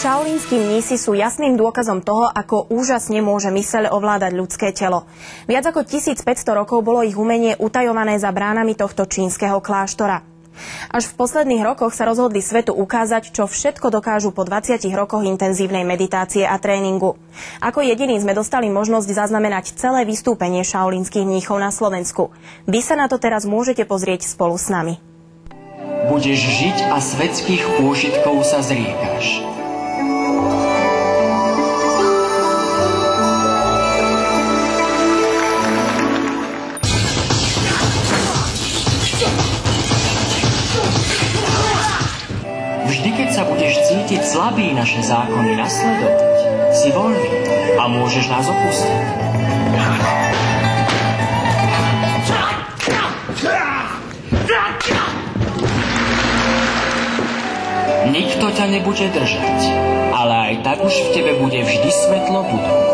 Šaolínski mnísi sú jasným dôkazom toho, ako úžasne môže myseľ ovládať ľudské telo. Viac ako 1500 rokov bolo ich umenie utajované za bránami tohto čínskeho kláštora. Až v posledných rokoch sa rozhodli svetu ukázať, čo všetko dokážu po 20 rokoch intenzívnej meditácie a tréningu. Ako jediní sme dostali možnosť zaznamenať celé vystúpenie šaolínskych mníchov na Slovensku. Vy sa na to teraz môžete pozrieť spolu s nami. Budeš žiť a svetských pôžitkov sa zriekaš. Vždy, keď sa budeš cítiť slabý naše zákony nasledovať, si voľný a môžeš nás opustiť. Nikto ťa nebude držať, ale aj tak už v tebe bude vždy svetlo Buddha.